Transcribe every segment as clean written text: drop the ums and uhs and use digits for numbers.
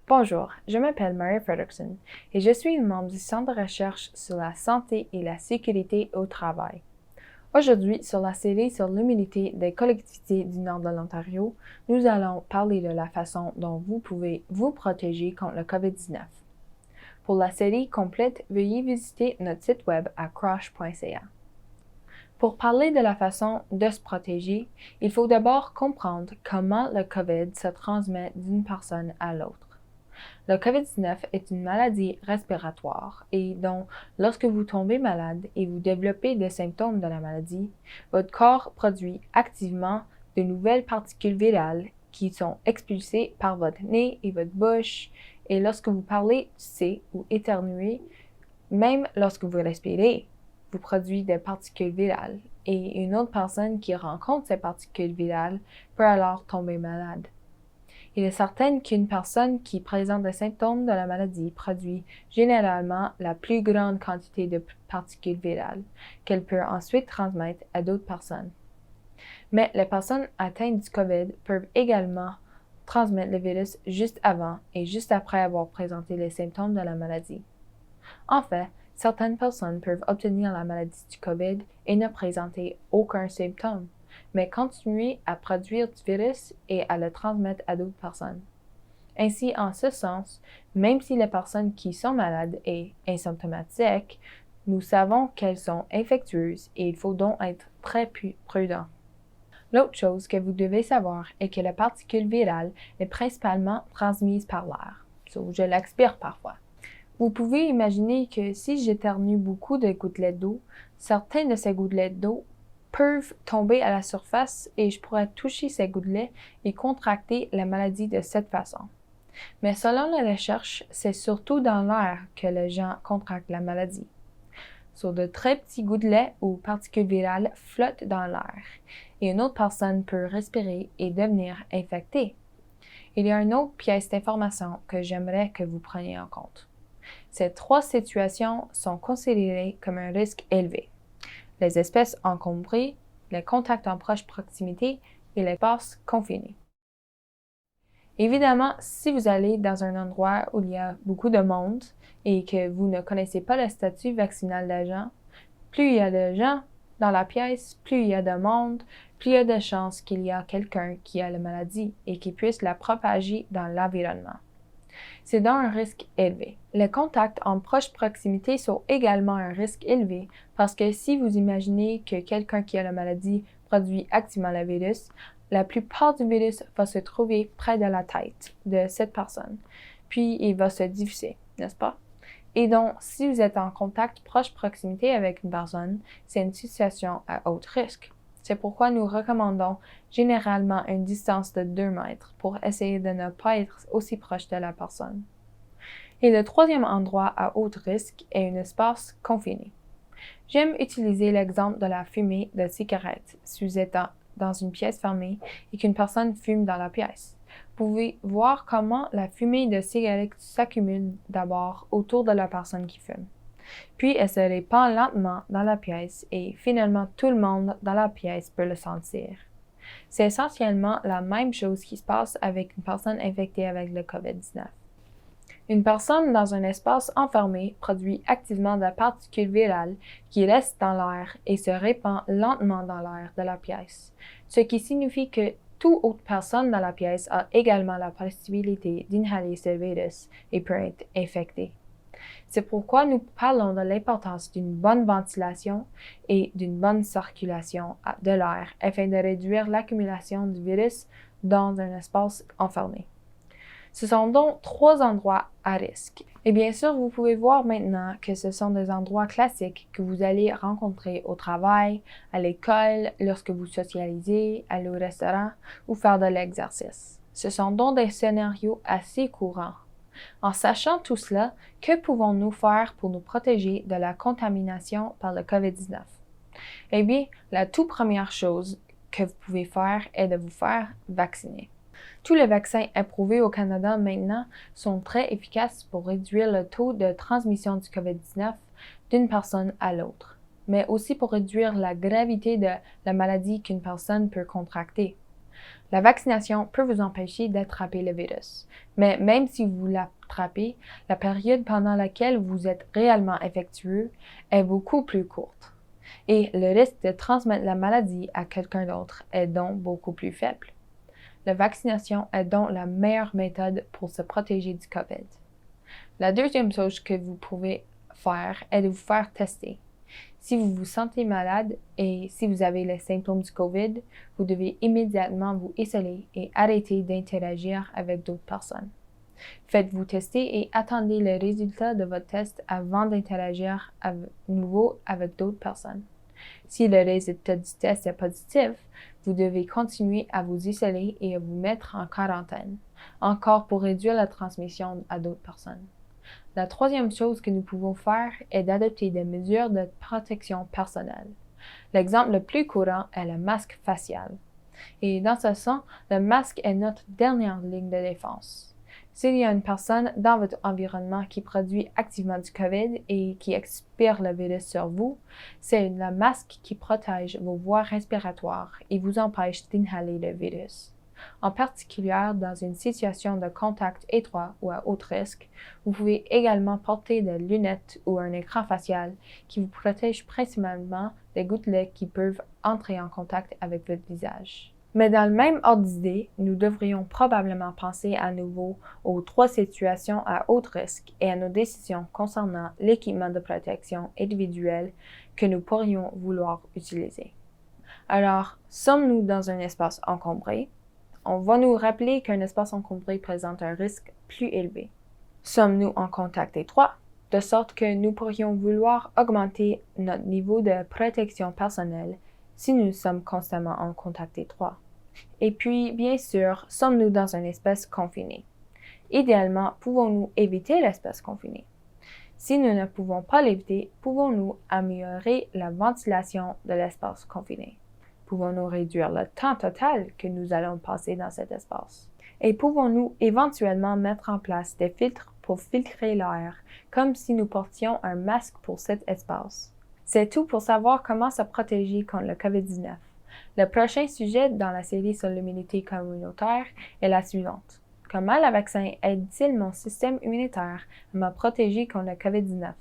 Bonjour, je m'appelle Mary Fredrickson et je suis une membre du Centre de recherche sur la santé et la sécurité au travail. Aujourd'hui, sur la série sur l'immunité des collectivités du nord de l'Ontario, nous allons parler de la façon dont vous pouvez vous protéger contre le COVID-19. Pour la série complète, veuillez visiter notre site web à croche.ca. Pour parler de la façon de se protéger, il faut d'abord comprendre comment le COVID se transmet d'une personne à l'autre. Le COVID-19 est une maladie respiratoire et donc, lorsque vous tombez malade et vous développez des symptômes de la maladie, votre corps produit activement de nouvelles particules virales qui sont expulsées par votre nez et votre bouche, et lorsque vous parlez, toussez ou éternuez, même lorsque vous respirez, vous produisez des particules virales, et une autre personne qui rencontre ces particules virales peut alors tomber malade. Il est certain qu'une personne qui présente des symptômes de la maladie produit généralement la plus grande quantité de particules virales qu'elle peut ensuite transmettre à d'autres personnes. Mais les personnes atteintes du COVID peuvent également transmettre le virus juste avant et juste après avoir présenté les symptômes de la maladie. En fait, certaines personnes peuvent obtenir la maladie du COVID et ne présenter aucun symptôme, mais continuer à produire du virus et à le transmettre à d'autres personnes. Ainsi, en ce sens, même si les personnes qui sont malades et asymptomatiques, nous savons qu'elles sont infectieuses et il faut donc être très prudent. L'autre chose que vous devez savoir est que la particule virale est principalement transmise par l'air. Je l'expire parfois. Vous pouvez imaginer que si j'éternue beaucoup de gouttelettes d'eau, certaines de ces gouttelettes d'eau peuvent tomber à la surface et je pourrais toucher ces gouttelettes et contracter la maladie de cette façon. Mais selon la recherche, c'est surtout dans l'air que les gens contractent la maladie. De très petits gouttelettes ou particules virales flottent dans l'air et une autre personne peut respirer et devenir infectée. Il y a une autre pièce d'information que j'aimerais que vous preniez en compte. Ces trois situations sont considérées comme un risque élevé. Les espèces encombrées, les contacts en proche proximité et les espaces confinés. Évidemment, si vous allez dans un endroit où il y a beaucoup de monde et que vous ne connaissez pas le statut vaccinal des gens, plus il y a de gens dans la pièce, plus il y a de monde, plus il y a de chances qu'il y a quelqu'un qui a la maladie et qui puisse la propager dans l'environnement. C'est donc un risque élevé. Les contacts en proche proximité sont également un risque élevé parce que si vous imaginez que quelqu'un qui a la maladie produit activement le virus, la plupart du virus va se trouver près de la tête de cette personne, puis il va se diffuser, n'est-ce pas? Et donc, si vous êtes en contact proche proximité avec une personne, c'est une situation à haut risque. C'est pourquoi nous recommandons généralement une distance de 2 mètres pour essayer de ne pas être aussi proche de la personne. Et le troisième endroit à haut risque est un espace confiné. J'aime utiliser l'exemple de la fumée de cigarette si vous êtes dans une pièce fermée et qu'une personne fume dans la pièce. Vous pouvez voir comment la fumée de cigarette s'accumule d'abord autour de la personne qui fume. Puis elle se répand lentement dans la pièce et finalement tout le monde dans la pièce peut le sentir. C'est essentiellement la même chose qui se passe avec une personne infectée avec le COVID-19. Une personne dans un espace enfermé produit activement des particules virales qui restent dans l'air et se répand lentement dans l'air de la pièce, ce qui signifie que toute autre personne dans la pièce a également la possibilité d'inhaler ce virus et peut être infectée. C'est pourquoi nous parlons de l'importance d'une bonne ventilation et d'une bonne circulation de l'air afin de réduire l'accumulation du virus dans un espace enfermé. Ce sont donc 3 endroits à risque. Et bien sûr, vous pouvez voir maintenant que ce sont des endroits classiques que vous allez rencontrer au travail, à l'école, lorsque vous socialisez, aller au restaurant ou faire de l'exercice. Ce sont donc des scénarios assez courants. En sachant tout cela, que pouvons-nous faire pour nous protéger de la contamination par le COVID-19? Eh bien, la toute première chose que vous pouvez faire est de vous faire vacciner. Tous les vaccins approuvés au Canada maintenant sont très efficaces pour réduire le taux de transmission du COVID-19 d'une personne à l'autre. mais aussi pour réduire la gravité de la maladie qu'une personne peut contracter. La vaccination peut vous empêcher d'attraper le virus, mais même si vous l'attrapez, la période pendant laquelle vous êtes réellement infectieux est beaucoup plus courte et le risque de transmettre la maladie à quelqu'un d'autre est donc beaucoup plus faible. La vaccination est donc la meilleure méthode pour se protéger du COVID. La deuxième chose que vous pouvez faire est de vous faire tester. Si vous vous sentez malade et si vous avez les symptômes du COVID, vous devez immédiatement vous isoler et arrêter d'interagir avec d'autres personnes. Faites-vous tester et attendez le résultat de votre test avant d'interagir à nouveau avec d'autres personnes. Si le résultat du test est positif, vous devez continuer à vous isoler et à vous mettre en quarantaine, encore pour réduire la transmission à d'autres personnes. La troisième chose que nous pouvons faire est d'adopter des mesures de protection personnelle. L'exemple le plus courant est le masque facial. Et dans ce sens, le masque est notre dernière ligne de défense. S'il y a une personne dans votre environnement qui produit activement du COVID et qui expire le virus sur vous, c'est le masque qui protège vos voies respiratoires et vous empêche d'inhaler le virus. En particulier, dans une situation de contact étroit ou à haut risque, vous pouvez également porter des lunettes ou un écran facial qui vous protège principalement des gouttelettes qui peuvent entrer en contact avec votre visage. Mais dans le même ordre d'idée, nous devrions probablement penser à nouveau aux 3 situations à haut risque et à nos décisions concernant l'équipement de protection individuelle que nous pourrions vouloir utiliser. Alors, sommes-nous dans un espace encombré? On va nous rappeler qu'un espace encombré présente un risque plus élevé. Sommes-nous en contact étroit? De sorte que nous pourrions vouloir augmenter notre niveau de protection personnelle si nous sommes constamment en contact étroit. Et puis, bien sûr, sommes-nous dans un espace confiné? Idéalement, pouvons-nous éviter l'espace confiné? Si nous ne pouvons pas l'éviter, pouvons-nous améliorer la ventilation de l'espace confiné? Pouvons-nous réduire le temps total que nous allons passer dans cet espace? Et pouvons-nous éventuellement mettre en place des filtres pour filtrer l'air, comme si nous portions un masque pour cet espace? C'est tout pour savoir comment se protéger contre le COVID-19. Le prochain sujet dans la série sur l'immunité communautaire est la suivante. Comment le vaccin aide-t-il mon système immunitaire à me protéger contre le COVID-19?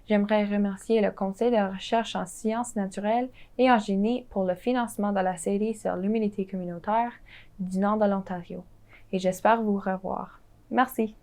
J'aimerais remercier le Conseil de recherche en sciences naturelles et en génie pour le financement de la série sur l'immunité communautaire du Nord de l'Ontario. Et j'espère vous revoir. Merci.